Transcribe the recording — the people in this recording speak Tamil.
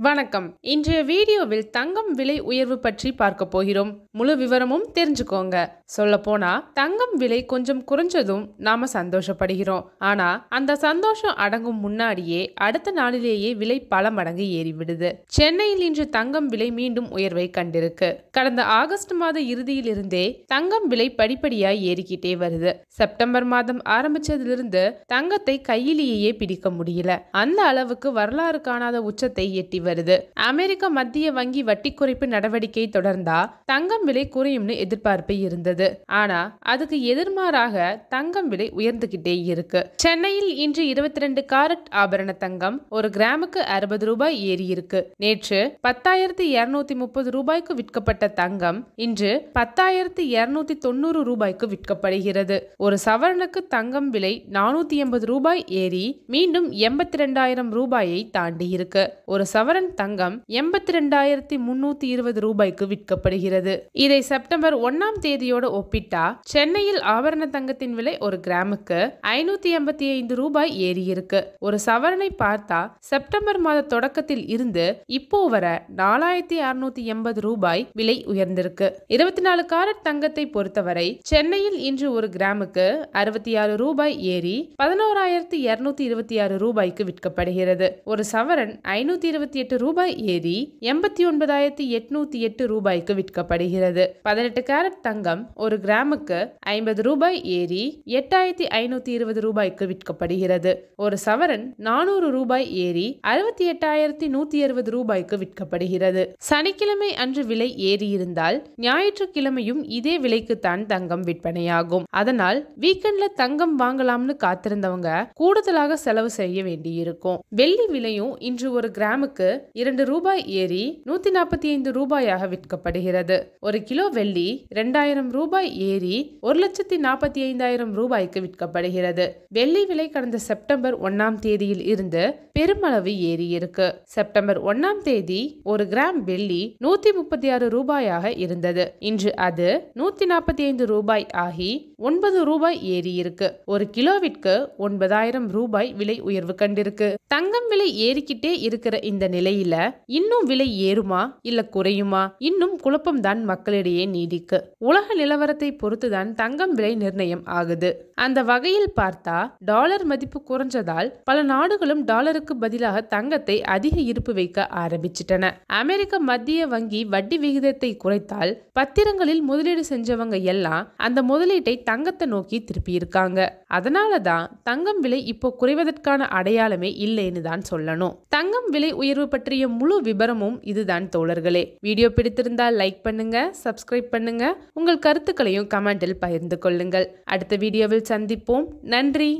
வணக்கம். இன்றைய வீடியோவில் தங்கம் விலை உயர்வு பற்றி பார்க்க போகிறோம். முழு விவரமும் தெரிஞ்சுக்கோங்க. சொல்லப்போனா தங்கம் விலை கொஞ்சம் குறைஞ்சதும் நாம சந்தோஷப்படுகிறோம். ஆனா அந்த சந்தோஷம் அடங்கும் முன்னாடியே அடுத்த நாளிலேயே விலை பல மடங்கு ஏறிவிடுது. சென்னையில் இன்று தங்கம் விலை மீண்டும் உயர்வை கண்டிருக்கு. கடந்த ஆகஸ்ட் மாத இறுதியில் இருந்தே தங்கம் விலை படிப்படியாய் ஏறிக்கிட்டே வருது. செப்டம்பர் மாதம் ஆரம்பிச்சதிலிருந்து தங்கத்தை கையிலேயே பிடிக்க முடியல. அந்த அளவுக்கு வரலாறு காணாத உச்சத்தை எட்டி வருது. அமெரிக்க மத்திய வங்கி வட்டி குறைப்பு நடவடிக்கை தொடர்ந்தா தங்கம் விலை குறையும்னு எதிர்பார்ப்பு இருந்தது. ஆனா அதுக்கு எதிர்மாறாக தங்கம் விலை உயர்ந்துகிட்டே இருக்கு. சென்னையில் இன்று 22 காரட் ஆபரண தங்கம் ஒரு கிராமுக்கு 60 ரூபாய் ஏறி இருக்கு. நேற்று 10,230 ரூபாய்க்கு விற்கப்பட்ட தங்கம் இன்று 10,290 ரூபாய்க்கு விற்கப்படுகிறது. ஒரு சவரனுக்கு தங்கம் விலை 480 ரூபாய் ஏறி மீண்டும் 82,000 ரூபாயை தாண்டி இருக்கு. ஒரு சவரன் தங்கம் 82,320 ரூபாய்க்கு விற்கப்படுகிறது. இதை செப்டம்பர் 1ஆம் தேதியோட ஒப்பிட்டா சென்னையில் ஆபரண தங்கத்தின் விலை ஒரு கிராமுக்கு 585 ரூபாய் ஏறி இருக்கு. ஒரு சவரனை பார்த்தா செப்டம்பர் மாத தொடக்கத்தில் இருந்து இப்போ வர 4,680 ரூபாய் விலை உயர்ந்திருக்கு. 24 காரட் தங்கத்தை பொறுத்தவரை சென்னையில் இன்று ஒரு கிராமுக்கு 66 ரூபாய் ஏறி 11,226 ரூபாய்க்கு விற்கப்படுகிறது. ஒரு சவரன் 528 ரூபாய் ஏறி 89,808 ரூபாய்க்கு விற்கப்படுகிறது. 18 கேரட் தங்கம் ஒரு கிராமுக்கு 50 ரூபாய் ஏறி 8,520 ரூபாய்க்கு விற்கப்படுகிறது. ஒரு சவரன் 400 ரூபாய் ஏறி 68,160 ரூபாய்க்கு விற்கப்படுகிறது. சனிக்கிழமை அன்று விலை ஏறி இருந்தால் ஞாயிற்றுக்கிழமையும் இதே விலைக்கு தான் தங்கம் விற்பனையாகும். அதனால் வீக்கெண்ட்ல தங்கம் வாங்கலாம்னு காத்திருந்தவங்க கூடுதலாக செலவு செய்ய வேண்டியிருக்கும். வெள்ளி விலையும் இன்று ஒரு கிராமுக்கு 2 ரூபாய் ஏறி 145 ரூபாயாக விற்கப்படுகிறது. ஒரு கிலோ வெள்ளி 2,000 ரூபாய் ஏறி 1,45,000 ரூபாய்க்கு விற்கப்படுகிறது. வெள்ளி விலை கடந்த செப்டம்பர் 1ஆம் தேதியில் இருந்து பெருமளவு ஏறி இருக்கு. செப்டம்பர் 1ஆம் தேதி ஒரு கிராம் வெள்ளி 136 ரூபாயாக இருந்தது. இன்று அது 145 ரூபாய் ஆகி 9 ரூபாய் ஏறி இருக்கு. ஒரு கிலோவிற்கு 9,000 ரூபாய் விலை உயர்வு கண்டிருக்கு. தங்கம் விலை ஏறிக்கிட்டே இருக்கிற இந்த நிலையில இன்னும் விலை ஏறுமா இல்ல குறையுமா? இன்னும் குழப்பம்தான் மக்களிடையே நீடிக்கு. உலக நிலவரத்தை பொறுத்துதான் தங்கம் விலை நிர்ணயம் ஆகுது. அந்த வகையில் பார்த்தா டாலர் மதிப்பு குறைஞ்சதால் பல நாடுகளும் டாலருக்கு பதிலாக தங்கத்தை அதிக இருப்பு வைக்க ஆரம்பிச்சிட்டன. அமெரிக்க மத்திய வங்கி வட்டி விகிதத்தை குறைத்தால் பத்திரங்களில் முதலீடு செஞ்சவங்க எல்லாம் அந்த முதலீட்டை தங்கத்தை நோக்கி திருப்பி இருக்காங்க. அதனாலதான் தங்கம் விலை இப்போ குறைவதற்கான அடையாளமே இல்லைன்னு தான் சொல்லணும். தங்கம் விலை உயர்வு பற்றிய முழு விபரமும் இதுதான் தோழர்களே. வீடியோ பிடித்திருந்தால் லைக் பண்ணுங்க, சப்ஸ்கிரைப் பண்ணுங்க, உங்கள் கருத்துக்களையும் கமெண்டில் பகிர்ந்து கொள்ளுங்கள். அடுத்த வீடியோவில் சந்திப்போம். நன்றி.